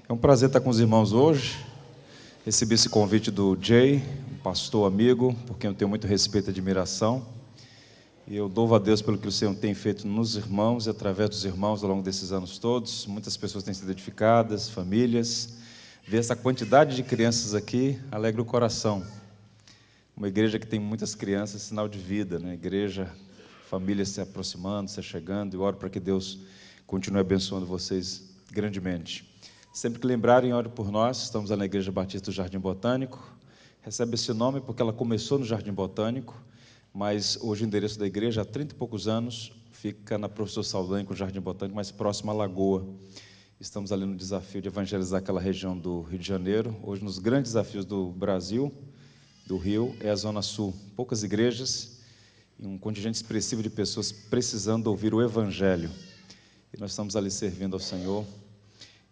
É um prazer estar com os irmãos hoje. Recebi esse convite do Jay, um pastor amigo, por quem eu tenho muito respeito e admiração. E eu louvo a Deus pelo que o Senhor tem feito nos irmãos e através dos irmãos ao longo desses anos todos. Muitas pessoas têm sido edificadas, famílias. Ver essa quantidade de crianças aqui alegra o coração. Uma igreja que tem muitas crianças, sinal de vida, né? Igreja, famílias se aproximando, se chegando. E oro para que Deus continue abençoando vocês grandemente. Sempre que lembrarem, ore por nós. Estamos na Igreja Batista do Jardim Botânico. Recebe esse nome porque ela começou no Jardim Botânico, mas hoje o endereço da igreja, há 30 e poucos anos, fica na Professor Saldanha, com o Jardim Botânico, mais próximo à Lagoa. Estamos ali no desafio de evangelizar aquela região do Rio de Janeiro. Hoje, um dos grandes desafios do Brasil, do Rio, é a Zona Sul. Poucas igrejas e um contingente expressivo de pessoas precisando ouvir o Evangelho. E nós estamos ali servindo ao Senhor.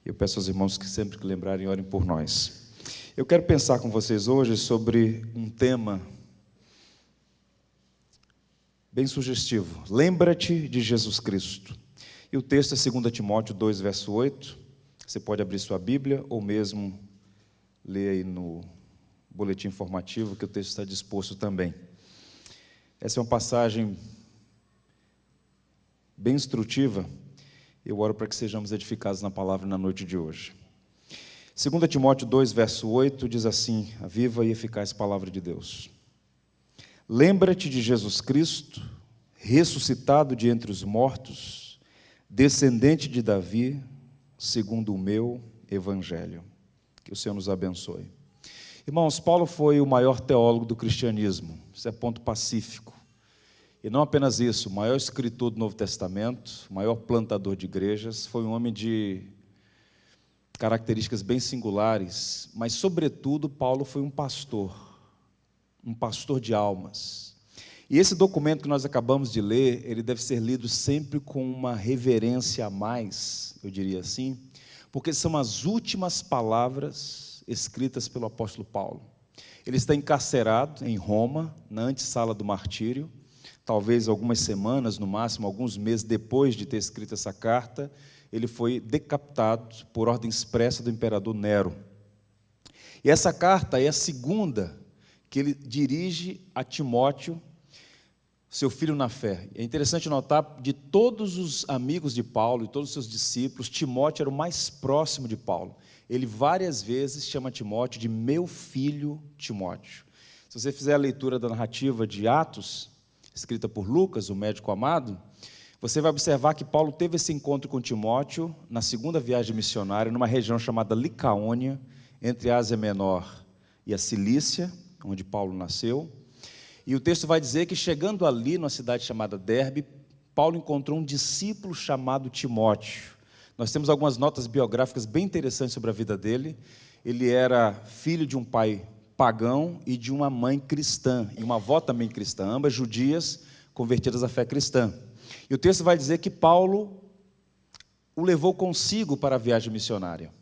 Eu peço aos irmãos que sempre que lembrarem, orem por nós. Eu quero pensar com vocês hoje sobre um tema bem sugestivo. Lembra-te de Jesus Cristo. E o texto é 2 Timóteo 2, verso 8. Você pode abrir sua Bíblia ou mesmo ler aí no boletim informativo, que o texto está disposto também. Essa é uma passagem bem instrutiva. Eu oro para que sejamos edificados na palavra na noite de hoje. 2 Timóteo 2, verso 8, diz assim, a viva e eficaz palavra de Deus. Lembra-te de Jesus Cristo, ressuscitado de entre os mortos, descendente de Davi, segundo o meu evangelho. Que o Senhor nos abençoe. Irmãos, Paulo foi o maior teólogo do cristianismo, isso é ponto pacífico. E não apenas isso, o maior escritor do Novo Testamento, o maior plantador de igrejas, foi um homem de características bem singulares, mas, sobretudo, Paulo foi um pastor de almas. E esse documento que nós acabamos de ler, ele deve ser lido sempre com uma reverência a mais, eu diria assim, porque são as últimas palavras escritas pelo apóstolo Paulo. Ele está encarcerado em Roma, na antessala do martírio. Talvez algumas semanas, no máximo, alguns meses depois de ter escrito essa carta, ele foi decapitado por ordem expressa do imperador Nero. E essa carta é a segunda que ele dirige a Timóteo, seu filho na fé. É interessante notar, de todos os amigos de Paulo e todos os seus discípulos, Timóteo era o mais próximo de Paulo. Ele várias vezes chama Timóteo de meu filho Timóteo. Se você fizer a leitura da narrativa de Atos, escrita por Lucas, o médico amado, você vai observar que Paulo teve esse encontro com Timóteo na segunda viagem missionária, numa região chamada Licaônia, entre a Ásia Menor e a Cilícia, onde Paulo nasceu. E o texto vai dizer que, chegando ali, numa cidade chamada Derbe, Paulo encontrou um discípulo chamado Timóteo. Nós temos algumas notas biográficas bem interessantes sobre a vida dele. Ele era filho de um pai pagão e de uma mãe cristã, e uma avó também cristã, ambas judias convertidas à fé cristã. E o texto vai dizer que Paulo o levou consigo para a viagem missionária.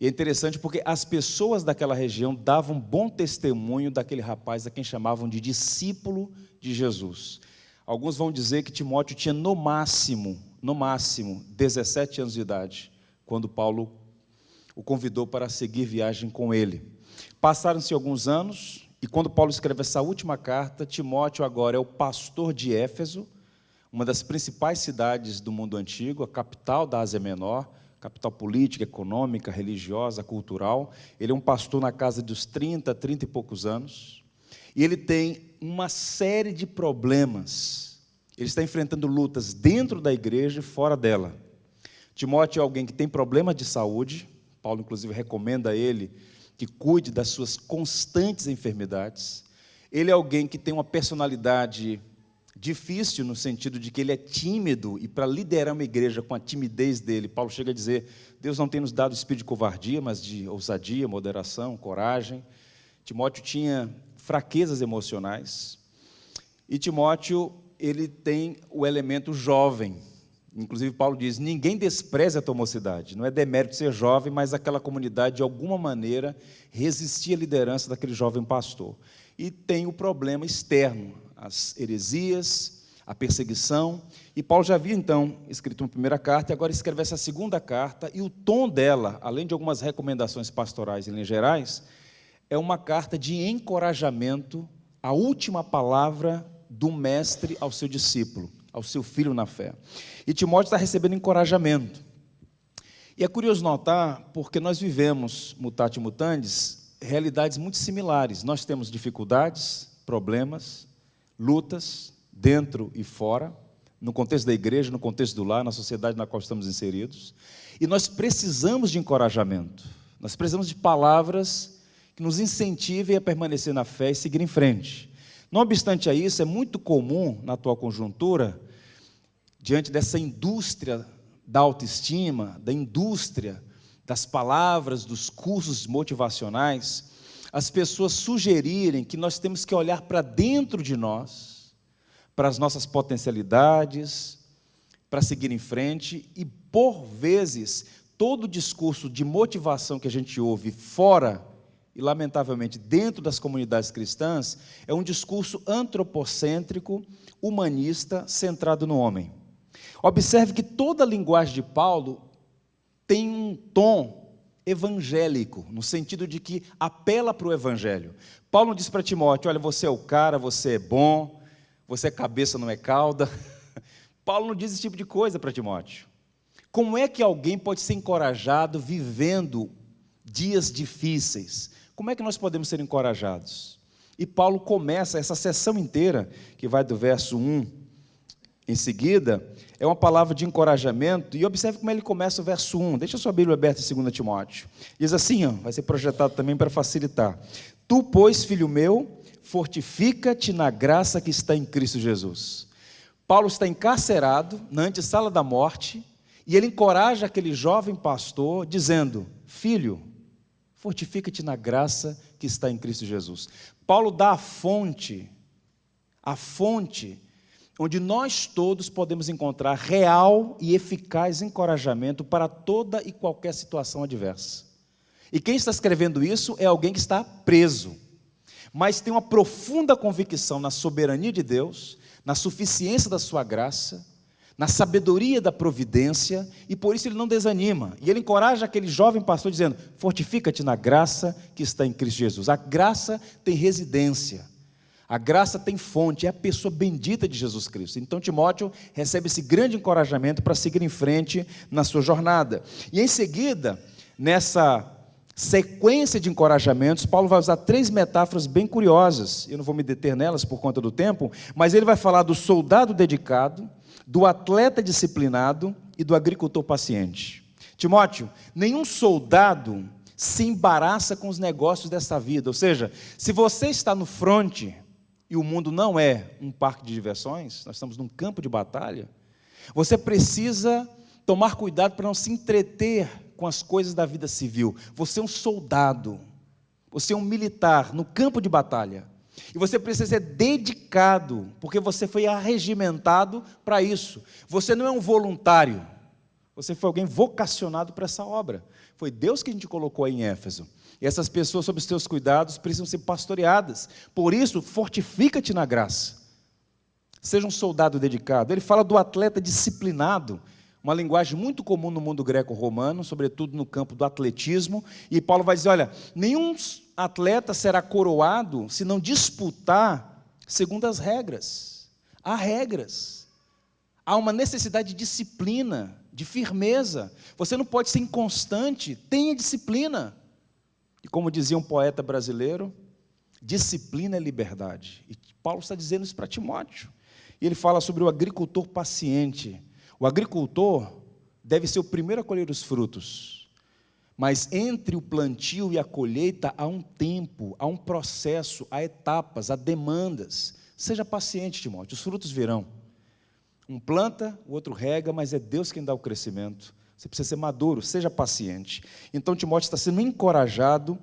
E é interessante porque as pessoas daquela região davam bom testemunho daquele rapaz a quem chamavam de discípulo de Jesus. Alguns vão dizer que Timóteo tinha no máximo, 17 anos de idade, quando Paulo o convidou para seguir viagem com ele. Passaram-se alguns anos, e quando Paulo escreve essa última carta, Timóteo agora é o pastor de Éfeso, uma das principais cidades do mundo antigo, a capital da Ásia Menor, capital política, econômica, religiosa, cultural. Ele é um pastor na casa dos 30 e poucos anos, e ele tem uma série de problemas. Ele está enfrentando lutas dentro da igreja e fora dela. Timóteo é alguém que tem problemas de saúde. Paulo, inclusive, recomenda a ele que cuide das suas constantes enfermidades. Ele é alguém que tem uma personalidade difícil, no sentido de que ele é tímido, e para liderar uma igreja com a timidez dele, Paulo chega a dizer, Deus não tem nos dado espírito de covardia, mas de ousadia, moderação, coragem. Timóteo tinha fraquezas emocionais, e Timóteo, ele tem o elemento jovem. Inclusive, Paulo diz, ninguém despreza a tua mocidade. Não é demérito ser jovem, mas aquela comunidade, de alguma maneira, resistia à liderança daquele jovem pastor. E tem o problema externo, as heresias, a perseguição. E Paulo já havia, então, escrito uma primeira carta, e agora escreve essa segunda carta, e o tom dela, além de algumas recomendações pastorais em linhas gerais, é uma carta de encorajamento, a última palavra do mestre ao seu discípulo, ao seu filho na fé. E Timóteo está recebendo encorajamento. E é curioso notar, porque nós vivemos, mutatis mutandis, realidades muito similares. Nós temos dificuldades, problemas, lutas, dentro e fora, no contexto da igreja, no contexto do lar, na sociedade na qual estamos inseridos. E nós precisamos de encorajamento. Nós precisamos de palavras que nos incentivem a permanecer na fé e seguir em frente. Não obstante a isso, é muito comum, na atual conjuntura, diante dessa indústria da autoestima, da indústria das palavras, dos cursos motivacionais, as pessoas sugerirem que nós temos que olhar para dentro de nós, para as nossas potencialidades, para seguir em frente, e, por vezes, todo o discurso de motivação que a gente ouve fora e, lamentavelmente, dentro das comunidades cristãs, é um discurso antropocêntrico, humanista, centrado no homem. Observe que toda a linguagem de Paulo tem um tom evangélico, no sentido de que apela para o evangelho. Paulo diz para Timóteo: olha, você é o cara, você é bom, você é cabeça, não é cauda. Paulo não diz esse tipo de coisa para Timóteo. Como é que alguém pode ser encorajado vivendo dias difíceis? Como é que nós podemos ser encorajados? E Paulo começa essa sessão inteira, que vai do verso 1 em seguida, é uma palavra de encorajamento, e observe como ele começa o verso 1, deixa a sua Bíblia aberta em 2 Timóteo, diz assim, vai ser projetado também para facilitar: tu, pois, filho meu, fortifica-te na graça que está em Cristo Jesus. Paulo está encarcerado, na antessala da morte, e ele encoraja aquele jovem pastor, dizendo: filho, fortifica-te na graça que está em Cristo Jesus. Paulo dá a fonte onde nós todos podemos encontrar real e eficaz encorajamento para toda e qualquer situação adversa. E quem está escrevendo isso é alguém que está preso, mas tem uma profunda convicção na soberania de Deus, na suficiência da sua graça, na sabedoria da providência, e por isso ele não desanima. E ele encoraja aquele jovem pastor dizendo: fortifica-te na graça que está em Cristo Jesus. A graça tem residência, a graça tem fonte, é a pessoa bendita de Jesus Cristo. Então Timóteo recebe esse grande encorajamento para seguir em frente na sua jornada. E em seguida, nessa sequência de encorajamentos, Paulo vai usar 3 metáforas bem curiosas. Eu não vou me deter nelas por conta do tempo, mas ele vai falar do soldado dedicado, do atleta disciplinado e do agricultor paciente. Timóteo, nenhum soldado se embaraça com os negócios dessa vida. Ou seja, se você está no fronte e o mundo não é um parque de diversões, nós estamos num campo de batalha, você precisa tomar cuidado para não se entreter com as coisas da vida civil. Você é um soldado, você é um militar no campo de batalha. E você precisa ser dedicado, porque você foi arregimentado para isso. Você não é um voluntário, você foi alguém vocacionado para essa obra. Foi Deus que a gente colocou aí em Éfeso. E essas pessoas, sob os teus cuidados, precisam ser pastoreadas. Por isso, fortifica-te na graça. Seja um soldado dedicado. Ele fala do atleta disciplinado, uma linguagem muito comum no mundo greco-romano, sobretudo no campo do atletismo. E Paulo vai dizer, olha, nenhum atleta será coroado se não disputar segundo as regras. Há regras. Há uma necessidade de disciplina, de firmeza. Você não pode ser inconstante, tenha disciplina. E como dizia um poeta brasileiro, disciplina é liberdade. E Paulo está dizendo isso para Timóteo. E ele fala sobre o agricultor paciente. O agricultor deve ser o primeiro a colher os frutos. Mas entre o plantio e a colheita há um tempo, há um processo, há etapas, há demandas. Seja paciente, Timóteo, os frutos virão. Um planta, o outro rega, mas é Deus quem dá o crescimento. Você precisa ser maduro, seja paciente. Então Timóteo está sendo encorajado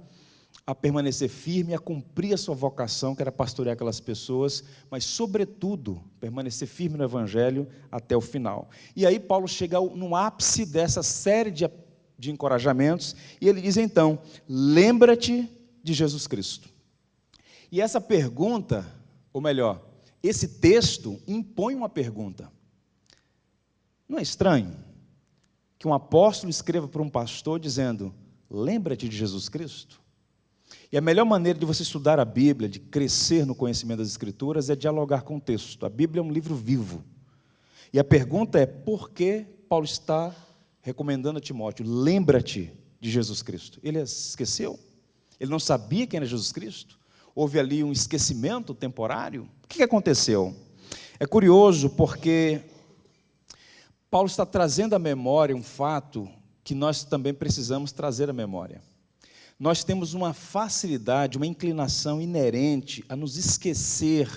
a permanecer firme, a cumprir a sua vocação, que era pastorear aquelas pessoas, mas, sobretudo, permanecer firme no Evangelho até o final. E aí Paulo chega no ápice dessa série de encorajamentos, e ele diz então, lembra-te de Jesus Cristo. E essa pergunta, ou melhor, esse texto impõe uma pergunta. Não é estranho que um apóstolo escreva para um pastor dizendo: lembra-te de Jesus Cristo? E a melhor maneira de você estudar a Bíblia, de crescer no conhecimento das Escrituras, é dialogar com o texto. A Bíblia é um livro vivo. E a pergunta é: por que Paulo está recomendando a Timóteo: lembra-te de Jesus Cristo? Ele esqueceu? Ele não sabia quem era Jesus Cristo? Houve ali um esquecimento temporário? O que aconteceu? É curioso porque Paulo está trazendo à memória um fato que nós também precisamos trazer à memória. Nós temos uma facilidade, uma inclinação inerente a nos esquecer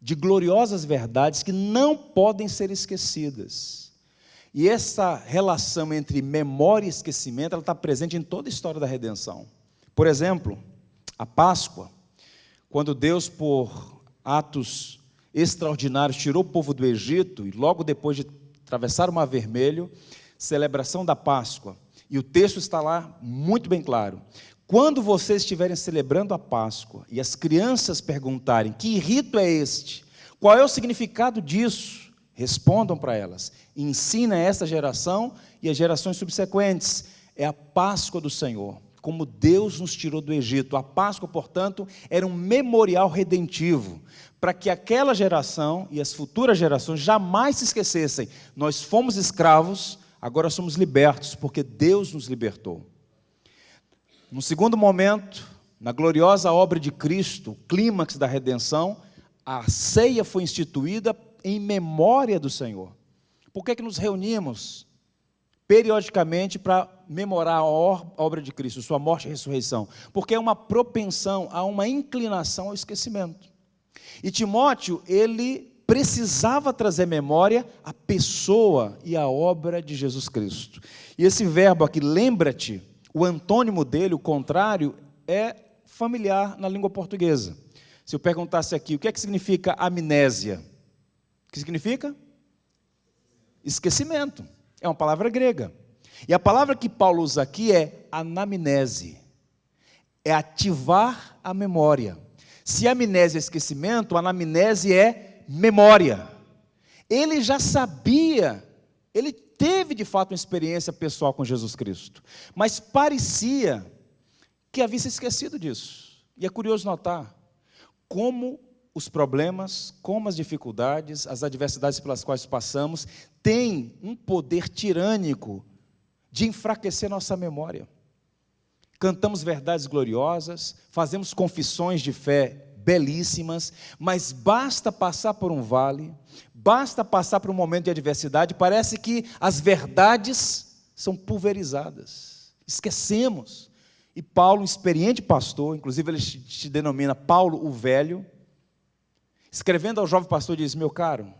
de gloriosas verdades que não podem ser esquecidas. E essa relação entre memória e esquecimento, ela está presente em toda a história da redenção. Por exemplo, a Páscoa, quando Deus, por atos extraordinários, tirou o povo do Egito, e logo depois de atravessar o Mar Vermelho, celebração da Páscoa, e o texto está lá muito bem claro: quando vocês estiverem celebrando a Páscoa, e as crianças perguntarem: que rito é este? Qual é o significado disso? Respondam para elas: ensina esta geração e as gerações subsequentes, é a Páscoa do Senhor, como Deus nos tirou do Egito. A Páscoa, portanto, era um memorial redentivo, para que aquela geração e as futuras gerações jamais se esquecessem: nós fomos escravos, agora somos libertos, porque Deus nos libertou. No segundo momento, na gloriosa obra de Cristo, o clímax da redenção, a ceia foi instituída em memória do Senhor. Por que nos reunimos periodicamente para memorar a obra de Cristo, sua morte e ressurreição? Porque é uma propensão, há uma inclinação ao esquecimento. E Timóteo, ele precisava trazer à memória a pessoa e a obra de Jesus Cristo. E esse verbo aqui, lembra-te, o antônimo dele, o contrário, é familiar na língua portuguesa. Se eu perguntasse aqui, o que é que significa amnésia? O que significa? Esquecimento. É uma palavra grega. E a palavra que Paulo usa aqui é anamnese. É ativar a memória. Se amnésia é esquecimento, anamnese é memória. Ele já sabia, ele teve de fato uma experiência pessoal com Jesus Cristo, mas parecia que havia se esquecido disso. E é curioso notar como os problemas, como as dificuldades, as adversidades pelas quais passamos, têm um poder tirânico de enfraquecer nossa memória. Cantamos verdades gloriosas, fazemos confissões de fé belíssimas, mas basta passar por um vale, basta passar por um momento de adversidade, parece que as verdades são pulverizadas, esquecemos. E Paulo, um experiente pastor, inclusive ele se denomina Paulo o Velho, escrevendo ao jovem pastor, diz: meu caro,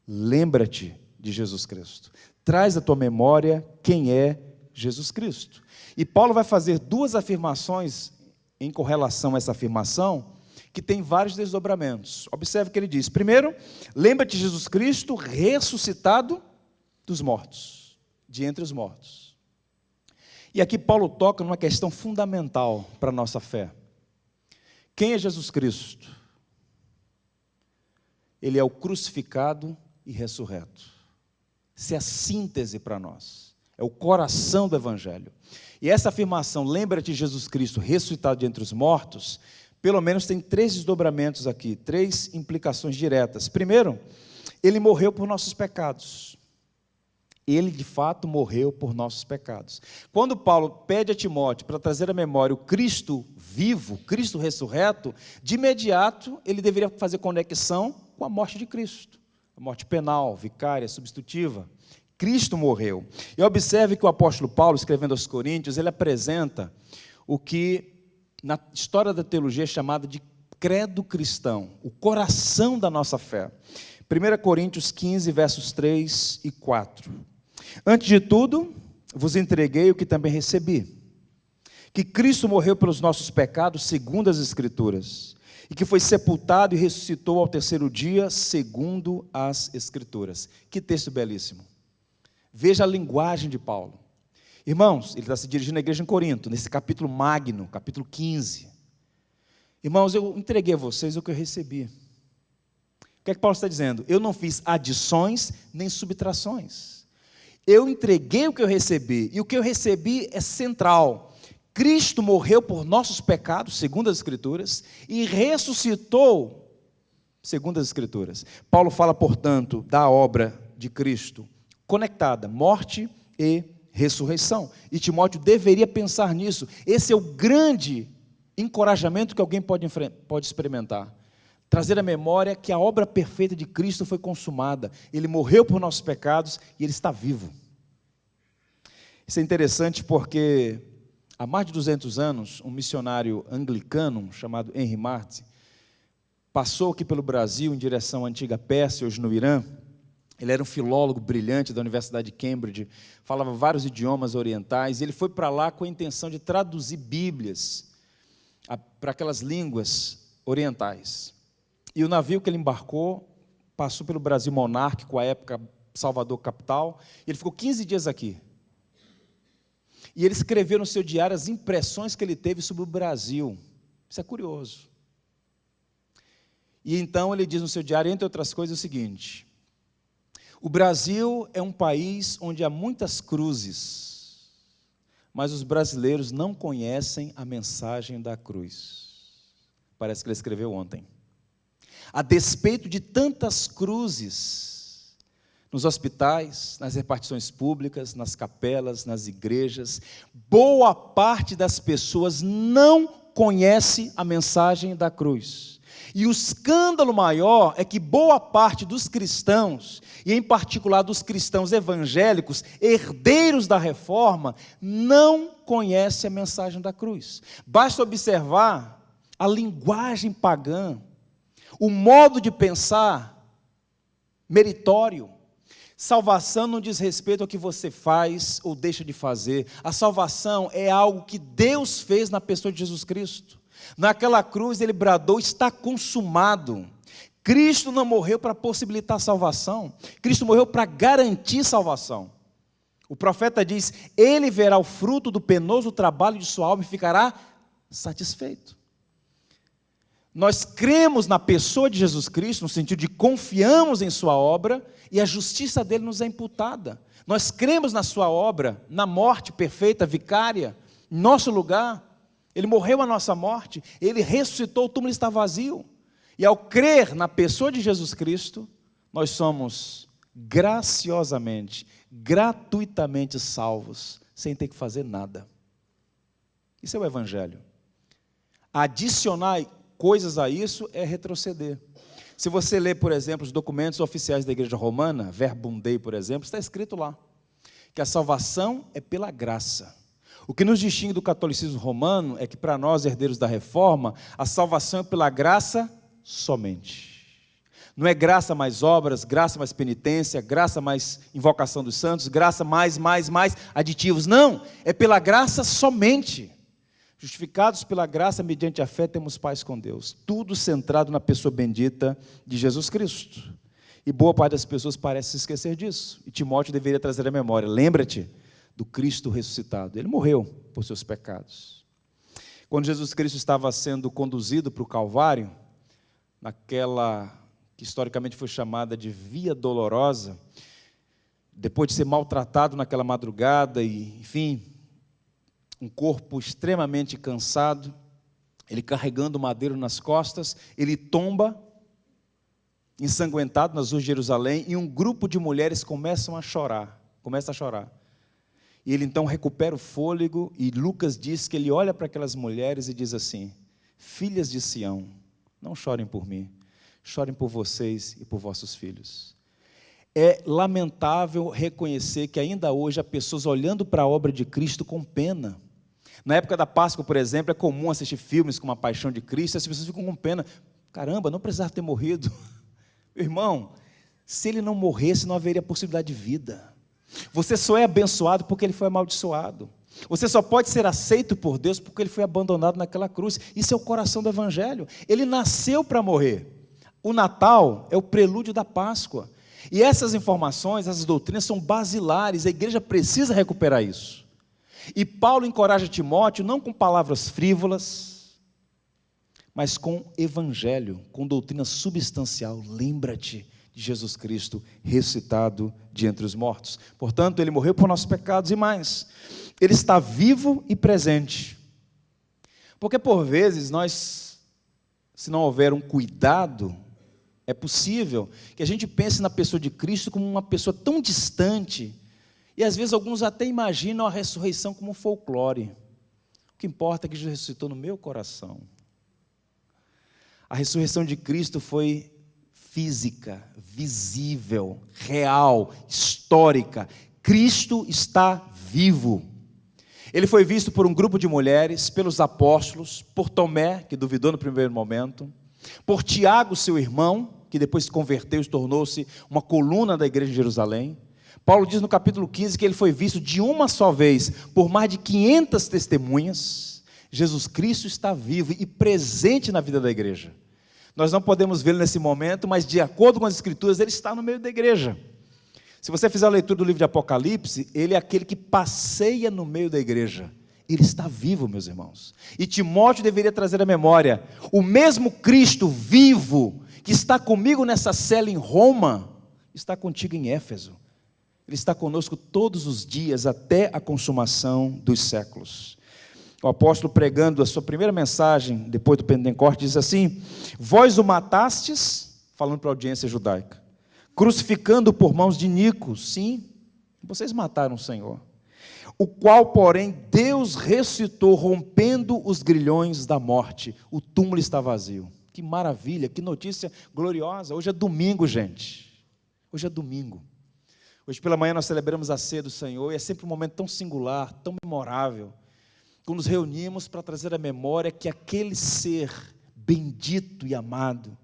lembra-te de Jesus Cristo, traz à tua memória quem é Jesus Cristo. E Paulo vai fazer duas afirmações em correlação a essa afirmação, que tem vários desdobramentos. Observe o que ele diz. Primeiro, lembra-te de Jesus Cristo ressuscitado dos mortos, de entre os mortos. E aqui Paulo toca numa questão fundamental para a nossa fé. Quem é Jesus Cristo? Ele é o crucificado e ressurreto. Isso é a síntese para nós. É o coração do Evangelho. E essa afirmação, lembra-te de Jesus Cristo ressuscitado de entre os mortos, pelo menos tem 3 desdobramentos aqui, 3 implicações diretas. Primeiro, ele morreu por nossos pecados. Ele, de fato, morreu por nossos pecados. Quando Paulo pede a Timóteo para trazer à memória o Cristo vivo, Cristo ressurreto, de imediato ele deveria fazer conexão com a morte de Cristo. A morte penal, vicária, substitutiva. Cristo morreu. E observe que o apóstolo Paulo, escrevendo aos Coríntios, ele apresenta o que na história da teologia é chamado de credo cristão, o coração da nossa fé. 1 Coríntios 15, versos 3 e 4. Antes de tudo, vos entreguei o que também recebi, que Cristo morreu pelos nossos pecados, segundo as Escrituras, e que foi sepultado e ressuscitou ao 3º dia, segundo as Escrituras. Que texto belíssimo. Veja a linguagem de Paulo. Irmãos, ele está se dirigindo à igreja em Corinto, nesse capítulo magno, capítulo 15. Irmãos, eu entreguei a vocês o que eu recebi. O que é que Paulo está dizendo? Eu não fiz adições nem subtrações. Eu entreguei o que eu recebi, e o que eu recebi é central. Cristo morreu por nossos pecados, segundo as Escrituras, e ressuscitou, segundo as Escrituras. Paulo fala, portanto, da obra de Cristo, conectada, morte e ressurreição. E Timóteo deveria pensar nisso. Esse é o grande encorajamento que alguém pode experimentar. Trazer à memória que a obra perfeita de Cristo foi consumada. Ele morreu por nossos pecados e Ele está vivo. Isso é interessante porque há mais de 200 anos, um missionário anglicano chamado Henry Martyn passou aqui pelo Brasil em direção à antiga Pérsia, hoje no Irã. Ele era um filólogo brilhante da Universidade de Cambridge, falava vários idiomas orientais, e ele foi para lá com a intenção de traduzir Bíblias para aquelas línguas orientais. E o navio que ele embarcou passou pelo Brasil monárquico, à época Salvador capital, e ele ficou 15 dias aqui. E ele escreveu no seu diário as impressões que ele teve sobre o Brasil. Isso é curioso. E então ele diz no seu diário, entre outras coisas, o seguinte: o Brasil é um país onde há muitas cruzes, mas os brasileiros não conhecem a mensagem da cruz. Parece que ele escreveu ontem. A despeito de tantas cruzes, nos hospitais, nas repartições públicas, nas capelas, nas igrejas, boa parte das pessoas não conhece a mensagem da cruz. E o escândalo maior é que boa parte dos cristãos, e em particular dos cristãos evangélicos, herdeiros da reforma, não conhece a mensagem da cruz. Basta observar a linguagem pagã, o modo de pensar meritório. Salvação não diz respeito ao que você faz ou deixa de fazer. A salvação é algo que Deus fez na pessoa de Jesus Cristo. Naquela cruz ele bradou, está consumado. Cristo não morreu para possibilitar salvação, Cristo morreu para garantir salvação. O profeta diz, ele verá o fruto do penoso trabalho de sua alma e ficará satisfeito. Nós cremos na pessoa de Jesus Cristo, no sentido de confiamos em sua obra, e a justiça dele nos é imputada. Nós cremos na sua obra, na morte perfeita, vicária, em nosso lugar. Ele morreu a nossa morte, ele ressuscitou, o túmulo está vazio. E ao crer na pessoa de Jesus Cristo, nós somos graciosamente, gratuitamente salvos, sem ter que fazer nada. Isso é o Evangelho. Adicionar coisas a isso é retroceder. Se você ler, por exemplo, os documentos oficiais da Igreja Romana, Verbum Dei, por exemplo, está escrito lá, que a salvação é pela graça. O que nos distingue do catolicismo romano é que para nós, herdeiros da reforma, a salvação é pela graça somente. Não é graça mais obras, graça mais penitência, graça mais invocação dos santos, graça mais aditivos. Não, é pela graça somente. Justificados pela graça, mediante a fé, temos paz com Deus. Tudo centrado na pessoa bendita de Jesus Cristo. E boa parte das pessoas parece se esquecer disso. E Timóteo deveria trazer a memória. Lembra-te do Cristo ressuscitado. Ele morreu por seus pecados. Quando Jesus Cristo estava sendo conduzido para o Calvário, naquela que historicamente foi chamada de Via Dolorosa, depois de ser maltratado naquela madrugada e, enfim, um corpo extremamente cansado, ele carregando o madeiro nas costas, ele tomba, ensanguentado nas ruas de Jerusalém, e um grupo de mulheres começa a chorar. E ele então recupera o fôlego, e Lucas diz que ele olha para aquelas mulheres e diz assim: filhas de Sião, não chorem por mim, chorem por vocês e por vossos filhos. É lamentável reconhecer que ainda hoje há pessoas olhando para a obra de Cristo com pena. Na época da Páscoa, por exemplo, é comum assistir filmes como A Paixão de Cristo, e as pessoas ficam com pena. Caramba, não precisava ter morrido. Meu irmão, se ele não morresse, não haveria possibilidade de vida. Você só é abençoado porque ele foi amaldiçoado. Você só pode ser aceito por Deus porque ele foi abandonado naquela cruz. Isso é o coração do Evangelho. Ele nasceu para morrer. O Natal é o prelúdio da Páscoa. E essas informações, essas doutrinas são basilares. A igreja precisa recuperar isso. E Paulo encoraja Timóteo não com palavras frívolas, mas com evangelho, com doutrina substancial. Lembra-te de Jesus Cristo ressuscitado de entre os mortos. Portanto, ele morreu por nossos pecados e mais, ele está vivo e presente. Porque por vezes nós, se não houver um cuidado, é possível que a gente pense na pessoa de Cristo como uma pessoa tão distante, e às vezes alguns até imaginam a ressurreição como um folclore. O que importa é que Jesus ressuscitou no meu coração. A ressurreição de Cristo foi física, visível, real, histórica. Cristo está vivo. Ele foi visto por um grupo de mulheres, pelos apóstolos, por Tomé, que duvidou no primeiro momento, por Tiago, seu irmão, que depois se converteu e tornou-se uma coluna da igreja de Jerusalém. Paulo diz no capítulo 15 que ele foi visto de uma só vez por mais de 500 testemunhas. Jesus Cristo está vivo e presente na vida da igreja. Nós não podemos vê-lo nesse momento, mas de acordo com as Escrituras, ele está no meio da igreja. Se você fizer a leitura do livro de Apocalipse, ele é aquele que passeia no meio da igreja. Ele está vivo, meus irmãos. E Timóteo deveria trazer à memória, o mesmo Cristo vivo, que está comigo nessa cela em Roma, está contigo em Éfeso. Ele está conosco todos os dias, até a consumação dos séculos. O apóstolo, pregando a sua primeira mensagem, depois do Pentecostes, diz assim: vós o matastes, falando para a audiência judaica, crucificando por mãos de Nico, sim, vocês mataram o Senhor, o qual, porém, Deus ressuscitou, rompendo os grilhões da morte. O túmulo está vazio. Que maravilha, que notícia gloriosa. Hoje é domingo, gente. Hoje é domingo. Hoje pela manhã nós celebramos a ceia do Senhor, e é sempre um momento tão singular, tão memorável, quando nos reunimos para trazer à memória que aquele ser bendito e amado,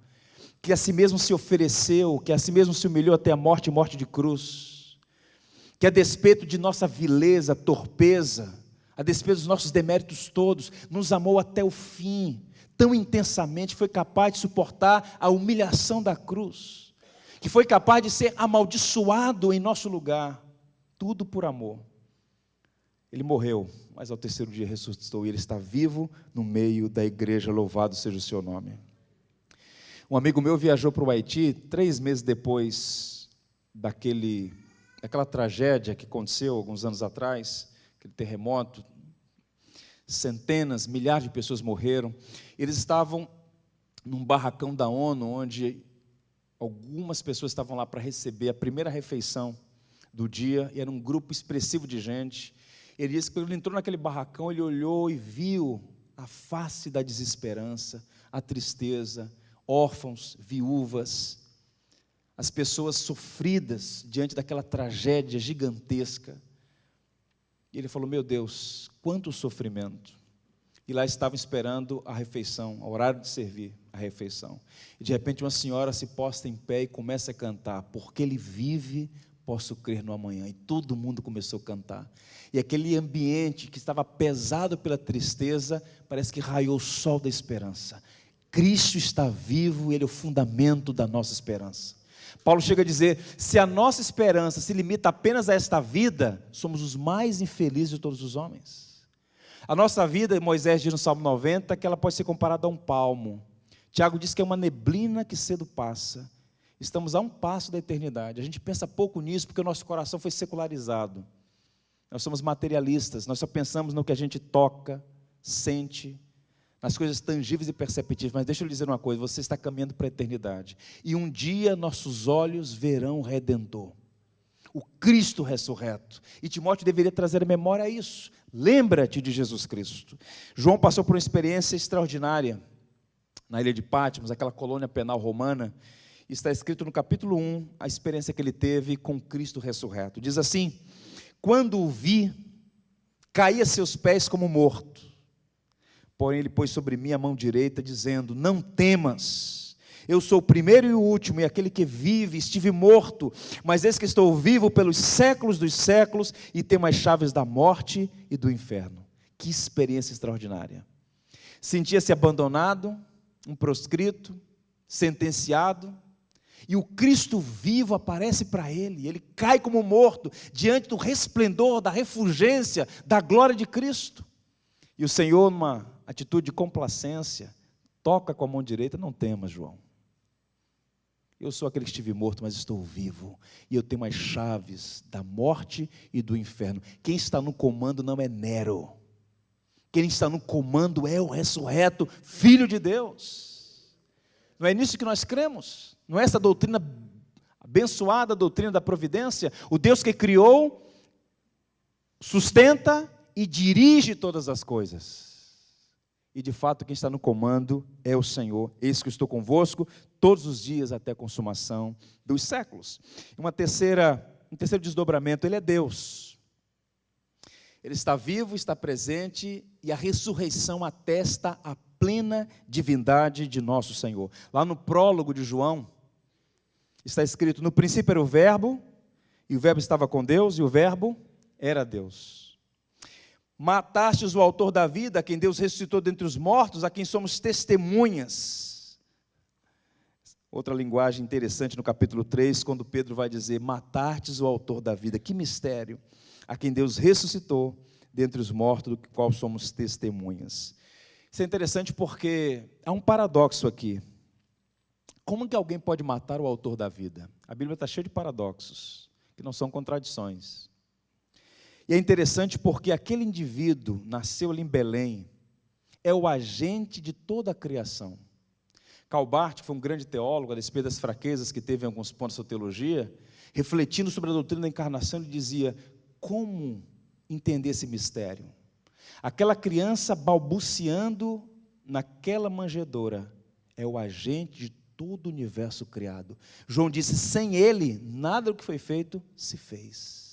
que a si mesmo se ofereceu, que a si mesmo se humilhou até a morte e morte de cruz, que a despeito de nossa vileza, torpeza, a despeito dos nossos deméritos todos, nos amou até o fim, tão intensamente, foi capaz de suportar a humilhação da cruz, que foi capaz de ser amaldiçoado em nosso lugar, tudo por amor. Ele morreu, mas ao terceiro dia ressuscitou, e ele está vivo no meio da igreja, louvado seja o seu nome. Um amigo meu viajou para o Haiti 3 meses depois daquela tragédia que aconteceu alguns anos atrás, aquele terremoto, centenas, milhares de pessoas morreram. Eles estavam num barracão da ONU, onde algumas pessoas estavam lá para receber a primeira refeição do dia, e era um grupo expressivo de gente. Ele disse que quando ele entrou naquele barracão, ele olhou e viu a face da desesperança, a tristeza, órfãos, viúvas, as pessoas sofridas diante daquela tragédia gigantesca. E ele falou: meu Deus, quanto sofrimento. E lá estavam esperando a refeição, o horário de servir a refeição. E de repente uma senhora se posta em pé e começa a cantar: porque ele vive, posso crer no amanhã. E todo mundo começou a cantar. E aquele ambiente que estava pesado pela tristeza, parece que raiou o sol da esperança. Cristo está vivo, Ele é o fundamento da nossa esperança. Paulo chega a dizer: se a nossa esperança se limita apenas a esta vida, somos os mais infelizes de todos os homens. A nossa vida, Moisés diz no Salmo 90, que ela pode ser comparada a um palmo. Tiago diz que é uma neblina que cedo passa. Estamos a um passo da eternidade. A gente pensa pouco nisso porque o nosso coração foi secularizado. Nós somos materialistas, nós só pensamos no que a gente toca, sente, nas coisas tangíveis e perceptíveis. Mas deixa eu lhe dizer uma coisa: você está caminhando para a eternidade, e um dia nossos olhos verão o Redentor, o Cristo ressurreto. E Timóteo deveria trazer à memória isso. Lembra-te de Jesus Cristo. João passou por uma experiência extraordinária na ilha de Patmos, aquela colônia penal romana. Está escrito no capítulo 1 a experiência que ele teve com Cristo ressurreto. Diz assim: quando o vi, caí a seus pés como morto. Porém ele pôs sobre mim a mão direita, dizendo: não temas, eu sou o primeiro e o último, e aquele que vive. Estive morto, mas eis que estou vivo pelos séculos dos séculos, e tenho as chaves da morte e do inferno. Que experiência extraordinária. Sentia-se abandonado, um proscrito, sentenciado, e o Cristo vivo aparece para ele. Ele cai como morto diante do resplendor, da refulgência, da glória de Cristo. E o Senhor, numa atitude de complacência, toca com a mão direita, não temas, João. Eu sou aquele que estive morto, mas estou vivo. E eu tenho as chaves da morte e do inferno. Quem está no comando não é Nero. Quem está no comando é o ressurreto Filho de Deus. Não é nisso que nós cremos? Não é essa doutrina abençoada, doutrina da providência? O Deus que criou, sustenta e dirige todas as coisas. E de fato quem está no comando é o Senhor. Eis que eu estou convosco todos os dias até a consumação dos séculos. Um terceiro desdobramento, Ele é Deus. Ele está vivo, está presente, e a ressurreição atesta a plena divindade de nosso Senhor. Lá no prólogo de João, está escrito: no princípio era o Verbo, e o Verbo estava com Deus, e o Verbo era Deus. Matastes o autor da vida, a quem Deus ressuscitou dentre os mortos, a quem somos testemunhas. Outra linguagem interessante no capítulo 3, quando Pedro vai dizer: matastes o autor da vida. Que mistério! A quem Deus ressuscitou dentre os mortos, do qual somos testemunhas. Isso é interessante porque há um paradoxo aqui. Como que alguém pode matar o autor da vida? A Bíblia está cheia de paradoxos, que não são contradições. E é interessante porque aquele indivíduo nasceu ali em Belém, é o agente de toda a criação. Karl Barth, que foi um grande teólogo, a despeito das fraquezas que teve em alguns pontos da sua teologia, refletindo sobre a doutrina da encarnação, ele dizia: como entender esse mistério? Aquela criança balbuciando naquela manjedoura é o agente de todo o universo criado. João disse: sem ele, nada do que foi feito se fez.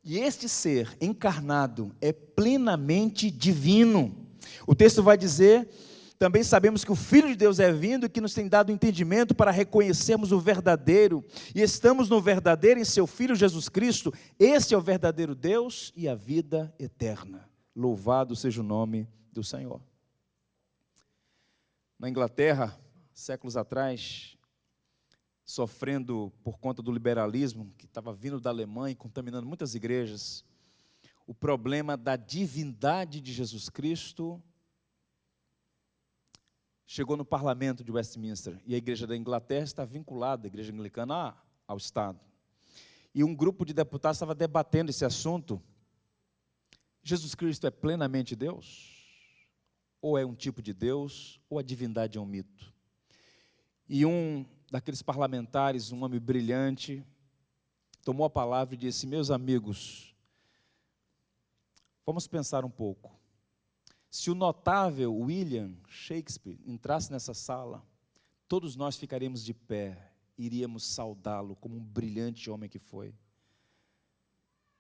E este ser encarnado é plenamente divino. O texto vai dizer: também sabemos que o Filho de Deus é vindo e que nos tem dado entendimento para reconhecermos o verdadeiro. E estamos no verdadeiro em seu Filho Jesus Cristo. Este é o verdadeiro Deus e a vida eterna. Louvado seja o nome do Senhor. Na Inglaterra, séculos atrás, sofrendo por conta do liberalismo, que estava vindo da Alemanha e contaminando muitas igrejas, o problema da divindade de Jesus Cristo chegou no parlamento de Westminster, e a igreja da Inglaterra está vinculada, a igreja anglicana, ao Estado. E um grupo de deputados estava debatendo esse assunto: Jesus Cristo é plenamente Deus? Ou é um tipo de Deus, ou a divindade é um mito? E um daqueles parlamentares, um homem brilhante, tomou a palavra e disse: meus amigos, vamos pensar um pouco. Se o notável William Shakespeare entrasse nessa sala, todos nós ficaríamos de pé, iríamos saudá-lo como um brilhante homem que foi.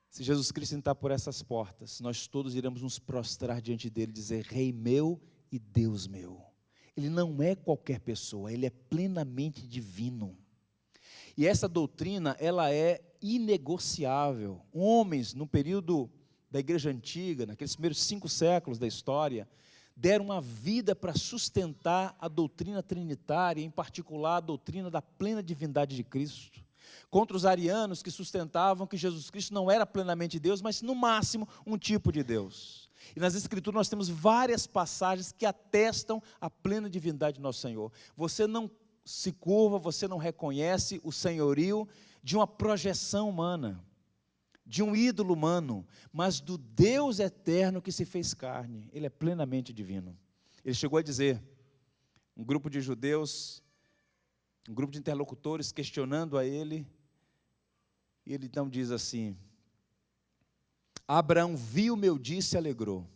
Se Jesus Cristo entrar por essas portas, nós todos iremos nos prostrar diante dele e dizer: Rei meu e Deus meu. Ele não é qualquer pessoa, ele é plenamente divino. E essa doutrina, ela é inegociável. Homens, no período da igreja antiga, naqueles primeiros 5 séculos da história, deram uma vida para sustentar a doutrina trinitária, em particular a doutrina da plena divindade de Cristo, contra os arianos que sustentavam que Jesus Cristo não era plenamente Deus, mas no máximo um tipo de Deus. E nas Escrituras nós temos várias passagens que atestam a plena divindade de nosso Senhor. Você não se curva, você não reconhece o senhorio de uma projeção humana, de um ídolo humano, mas do Deus eterno que se fez carne. Ele é plenamente divino. Ele chegou a dizer, um grupo de judeus, um grupo de interlocutores questionando a ele, e ele então diz assim: Abraão viu meu dia e se alegrou.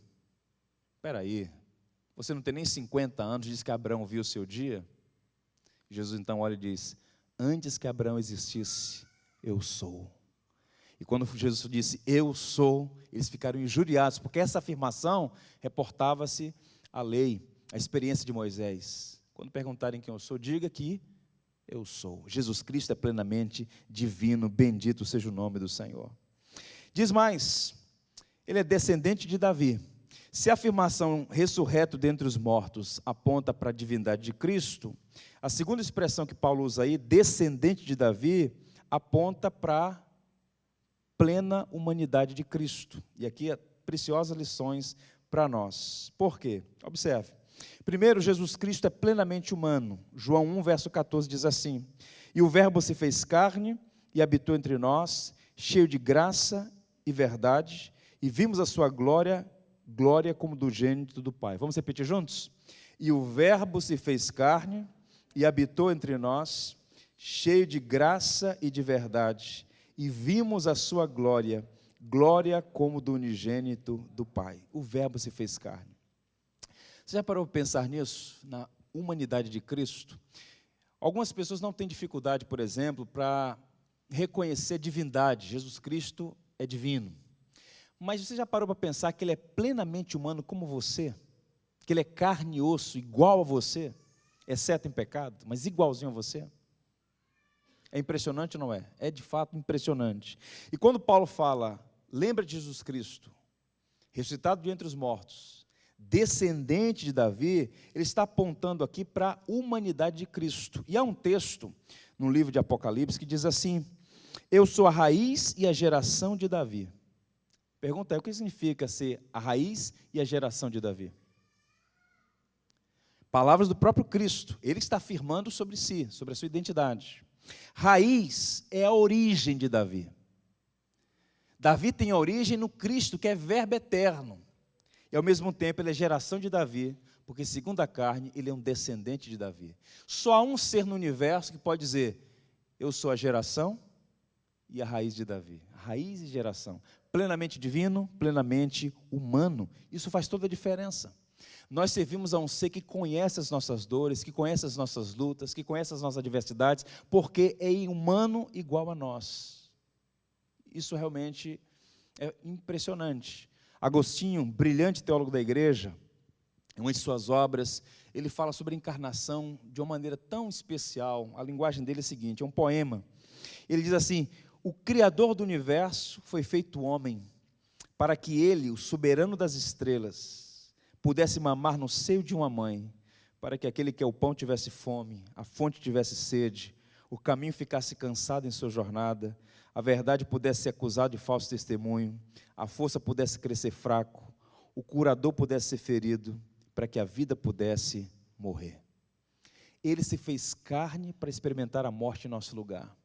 Espera aí, você não tem nem 50 anos, diz que Abraão viu o seu dia? Jesus então olha e diz: antes que Abraão existisse, eu sou. E quando Jesus disse, eu sou, eles ficaram injuriados, porque essa afirmação reportava-se à lei, à experiência de Moisés. Quando perguntarem quem eu sou, diga que eu sou. Jesus Cristo é plenamente divino, bendito seja o nome do Senhor. Diz mais, ele é descendente de Davi. Se a afirmação ressurreto dentre os mortos aponta para a divindade de Cristo, a segunda expressão que Paulo usa aí, descendente de Davi, aponta para plena humanidade de Cristo. E aqui preciosas lições para nós. Por quê? Observe, Primeiro, Jesus Cristo é plenamente humano. João 1, verso 14 diz assim: e o Verbo se fez carne e habitou entre nós, cheio de graça e verdade, e vimos a sua glória, glória como do gênito do Pai. Vamos repetir juntos? E o Verbo se fez carne e habitou entre nós, cheio de graça e de verdade, e vimos a sua glória, glória como do unigênito do Pai. O Verbo se fez carne. Você já parou para pensar nisso, na humanidade de Cristo? Algumas pessoas não têm dificuldade, por exemplo, para reconhecer a divindade. Jesus Cristo é divino. Mas você já parou para pensar que Ele é plenamente humano como você? Que Ele é carne e osso, igual a você, exceto em pecado, mas igualzinho a você? É impressionante ou não é? É de fato impressionante. E quando Paulo fala, lembra de Jesus Cristo, ressuscitado de entre os mortos, descendente de Davi, ele está apontando aqui para a humanidade de Cristo. E há um texto no livro de Apocalipse que diz assim: eu sou a raiz e a geração de Davi. Pergunta é, o que significa ser a raiz e a geração de Davi? Palavras do próprio Cristo, ele está afirmando sobre si, sobre a sua identidade. Raiz é a origem de Davi. Davi tem origem no Cristo, que é verbo eterno. E ao mesmo tempo ele é geração de Davi, porque segundo a carne ele é um descendente de Davi. Só há um ser no universo que pode dizer: eu sou a geração e a raiz de Davi. Raiz e geração. Plenamente divino, plenamente humano. Isso faz toda a diferença. Nós servimos a um ser que conhece as nossas dores, que conhece as nossas lutas, que conhece as nossas adversidades, porque é humano igual a nós. Isso realmente é impressionante. Agostinho, brilhante teólogo da igreja, em uma de suas obras, ele fala sobre a encarnação de uma maneira tão especial. A linguagem dele é a seguinte, é um poema. Ele diz assim: o Criador do universo foi feito homem, para que ele, o soberano das estrelas, pudesse mamar no seio de uma mãe, para que aquele que é o pão tivesse fome, a fonte tivesse sede, o caminho ficasse cansado em sua jornada, a verdade pudesse ser acusada de falso testemunho, a força pudesse crescer fraco, o curador pudesse ser ferido, para que a vida pudesse morrer. Ele se fez carne para experimentar a morte em nosso lugar.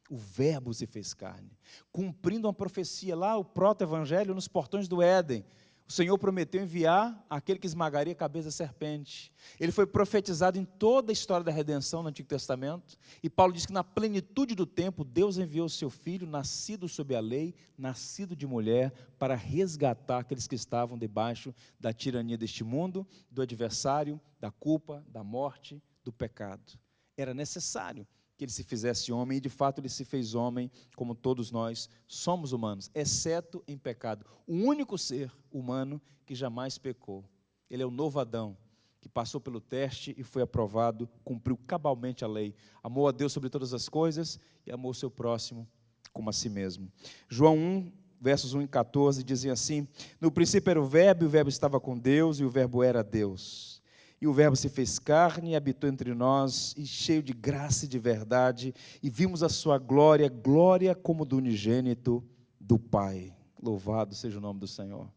O Verbo se fez carne, cumprindo uma profecia lá, o proto-evangelho nos portões do Éden. O Senhor prometeu enviar aquele que esmagaria a cabeça da serpente. Ele foi profetizado em toda a história da redenção no Antigo Testamento. E Paulo diz que na plenitude do tempo, Deus enviou o seu Filho, nascido sob a lei, nascido de mulher, para resgatar aqueles que estavam debaixo da tirania deste mundo, do adversário, da culpa, da morte, do pecado. Era necessário que ele se fizesse homem, e de fato ele se fez homem, como todos nós somos humanos, exceto em pecado. O único ser humano que jamais pecou. Ele é o novo Adão, que passou pelo teste e foi aprovado, cumpriu cabalmente a lei, amou a Deus sobre todas as coisas e amou o seu próximo como a si mesmo. João 1, versos 1 e 14, dizem assim: no princípio era o Verbo, e o Verbo estava com Deus, e o Verbo era Deus. E o Verbo se fez carne e habitou entre nós, e cheio de graça e de verdade, e vimos a sua glória, glória como do unigênito do Pai. Louvado seja o nome do Senhor.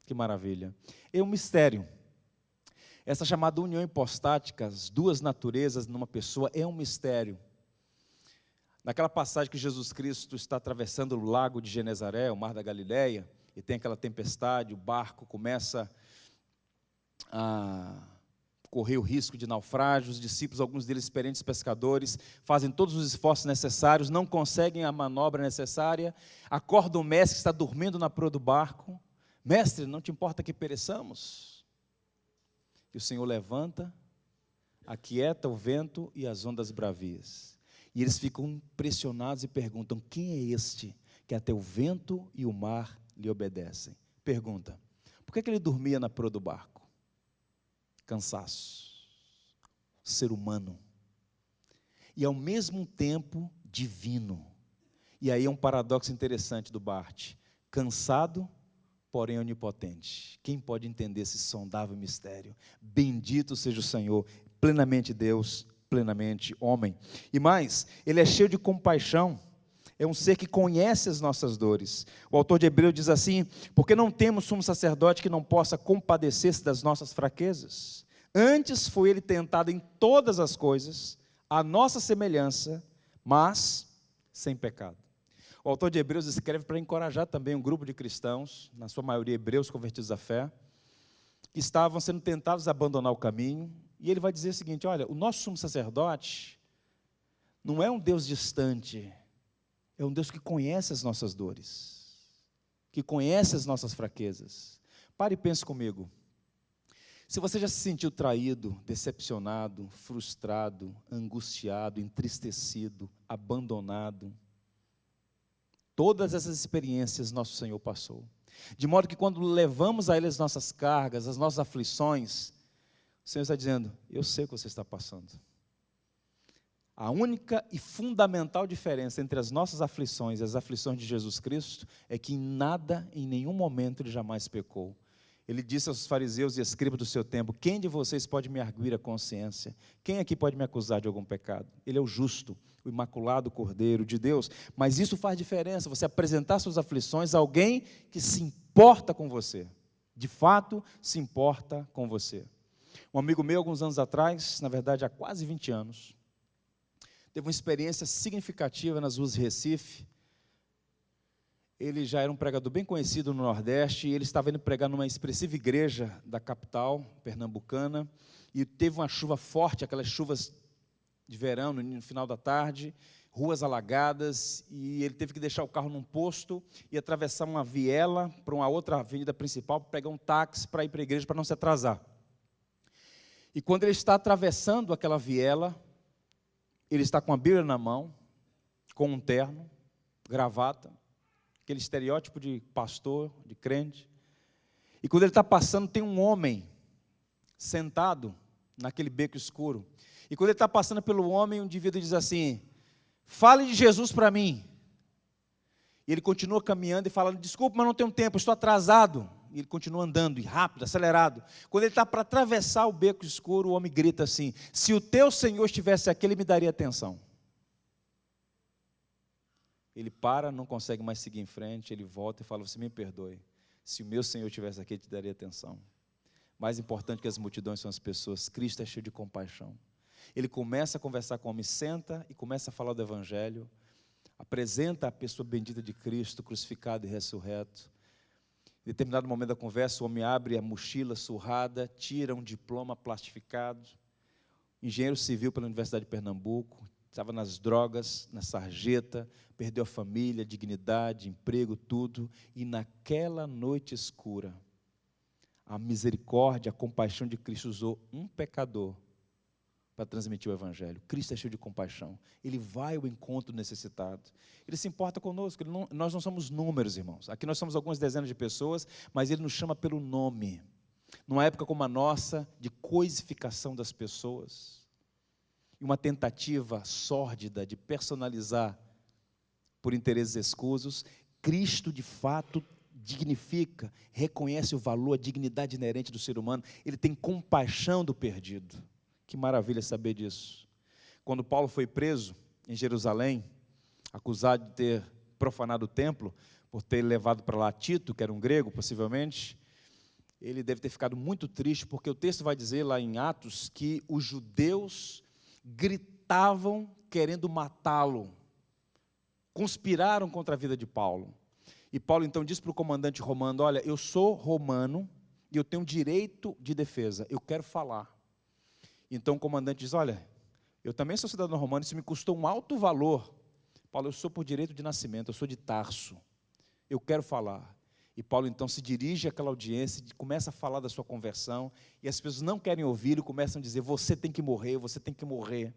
Que maravilha. É um mistério. Essa chamada união hipostática, as duas naturezas numa pessoa, é um mistério. Naquela passagem que Jesus Cristo está atravessando o lago de Genezaré, o mar da Galileia, e tem aquela tempestade, o barco começa a correr o risco de naufrágio, os discípulos, alguns deles experientes pescadores, fazem todos os esforços necessários, não conseguem a manobra necessária, acordam o mestre que está dormindo na proa do barco: mestre, não te importa que pereçamos? E o Senhor levanta, aquieta o vento e as ondas bravias, e eles ficam impressionados e perguntam: quem é este que até o vento e o mar lhe obedecem? Pergunta: por que ele dormia na proa do barco? Cansaço, ser humano, e ao mesmo tempo divino. E aí é um paradoxo interessante do Barth: cansado, porém onipotente. Quem pode entender esse sondável mistério? Bendito seja o Senhor, plenamente Deus, plenamente homem. E mais, ele é cheio de compaixão, é um ser que conhece as nossas dores. O autor de Hebreus diz assim: porque não temos sumo sacerdote que não possa compadecer-se das nossas fraquezas, Antes foi ele tentado em todas as coisas, à nossa semelhança, mas sem pecado. O autor de Hebreus escreve para encorajar também um grupo de cristãos, na sua maioria hebreus convertidos à fé, que estavam sendo tentados a abandonar o caminho, e ele vai dizer o seguinte: olha, o nosso sumo sacerdote não é um Deus distante, é um Deus que conhece as nossas dores, que conhece as nossas fraquezas. Pare e pense comigo. Se você já se sentiu traído, decepcionado, frustrado, angustiado, entristecido, abandonado, todas essas experiências nosso Senhor passou. De modo que quando levamos a Ele as nossas cargas, as nossas aflições, o Senhor está dizendo: eu sei o que você está passando. A única e fundamental diferença entre as nossas aflições e as aflições de Jesus Cristo é que em nada, em nenhum momento, Ele jamais pecou. Ele disse aos fariseus e escribas do seu tempo: quem de vocês pode me arguir a consciência? Quem aqui pode me acusar de algum pecado? Ele é o justo, o imaculado Cordeiro de Deus. Mas isso faz diferença, você apresentar suas aflições a alguém que se importa com você. De fato, se importa com você. Um amigo meu, alguns anos atrás, na verdade há quase 20 anos, teve uma experiência significativa nas ruas de Recife. Ele já era um pregador bem conhecido no Nordeste, e ele estava indo pregar numa expressiva igreja da capital pernambucana, e teve uma chuva forte, aquelas chuvas de verão, no final da tarde, ruas alagadas, e ele teve que deixar o carro num posto e atravessar uma viela para uma outra avenida principal, para pegar um táxi para ir para a igreja, para não se atrasar. E quando ele está atravessando aquela viela, ele está com a Bíblia na mão, com um terno, gravata, aquele estereótipo de pastor, de crente. E quando ele está passando, tem um homem sentado naquele beco escuro. E quando ele está passando pelo homem, um indivíduo diz assim: fale de Jesus para mim. E ele continua caminhando e falando: desculpa, mas não tenho tempo, estou atrasado. E ele continua andando, e rápido, acelerado. Quando ele está para atravessar o beco escuro, o homem grita assim: se o teu Senhor estivesse aqui, ele me daria atenção. Ele para, não consegue mais seguir em frente, ele volta e fala: você me perdoe, se o meu Senhor estivesse aqui, ele te daria atenção. Mais importante que as multidões são as pessoas. Cristo é cheio de compaixão. Ele começa a conversar com o homem, senta e começa a falar do Evangelho, apresenta a pessoa bendita de Cristo, crucificado e ressurreto. Em determinado momento da conversa, o homem abre a mochila surrada, tira um diploma plastificado, engenheiro civil pela Universidade de Pernambuco, estava nas drogas, na sarjeta, perdeu a família, dignidade, emprego, tudo, e naquela noite escura, a misericórdia, a compaixão de Cristo usou um pecador para transmitir o Evangelho. Cristo é cheio de compaixão, Ele vai ao encontro do necessitado, Ele se importa conosco, nós não somos números, irmãos, aqui nós somos algumas dezenas de pessoas, mas Ele nos chama pelo nome, numa época como a nossa, de coisificação das pessoas, e uma tentativa sórdida de personalizar por interesses escusos. Cristo, de fato, dignifica, reconhece o valor, a dignidade inerente do ser humano, Ele tem compaixão do perdido. Que maravilha saber disso. Quando Paulo foi preso em Jerusalém, acusado de ter profanado o templo, por ter levado para lá Tito, que era um grego, possivelmente, ele deve ter ficado muito triste, porque o texto vai dizer lá em Atos que os judeus gritavam querendo matá-lo, conspiraram contra a vida de Paulo. E Paulo então diz para o comandante romano: olha, eu sou romano e eu tenho direito de defesa, eu quero falar. Então o comandante diz: olha, eu também sou cidadão romano, isso me custou um alto valor. Paulo: eu sou por direito de nascimento, eu sou de Tarso, eu quero falar. E Paulo então se dirige àquela audiência, começa a falar da sua conversão, e as pessoas não querem ouvir, e começam a dizer: você tem que morrer, você tem que morrer.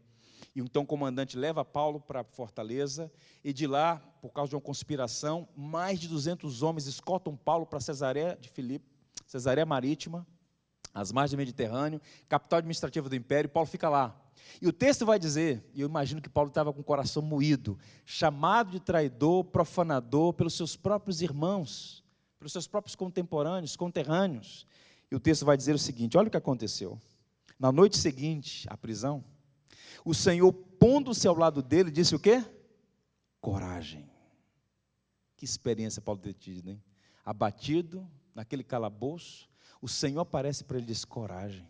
E então o comandante leva Paulo para a fortaleza, e de lá, por causa de uma conspiração, mais de 200 homens escoltam Paulo para Cesareia de Filipe, Cesareia Marítima, às margens do Mediterrâneo, capital administrativa do império. Paulo fica lá. E o texto vai dizer, e eu imagino que Paulo estava com o coração moído, chamado de traidor, profanador pelos seus próprios irmãos, pelos seus próprios conterrâneos. E o texto vai dizer o seguinte: olha o que aconteceu. Na noite seguinte à prisão, o Senhor, pondo-se ao lado dele, disse o quê? Coragem. Que experiência Paulo ter tido, hein? Abatido, naquele calabouço, o Senhor aparece para ele e diz: coragem.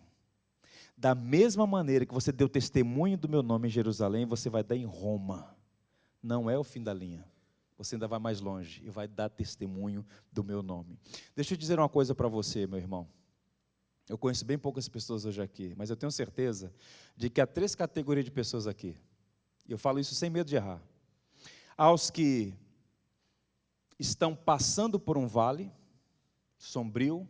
Da mesma maneira que você deu testemunho do meu nome em Jerusalém, você vai dar em Roma. Não é o fim da linha. Você ainda vai mais longe e vai dar testemunho do meu nome. Deixa eu dizer uma coisa para você, meu irmão. Eu conheço bem poucas pessoas hoje aqui, mas eu tenho certeza de que há 3 categorias de pessoas aqui. E eu falo isso sem medo de errar. Há os que estão passando por um vale sombrio,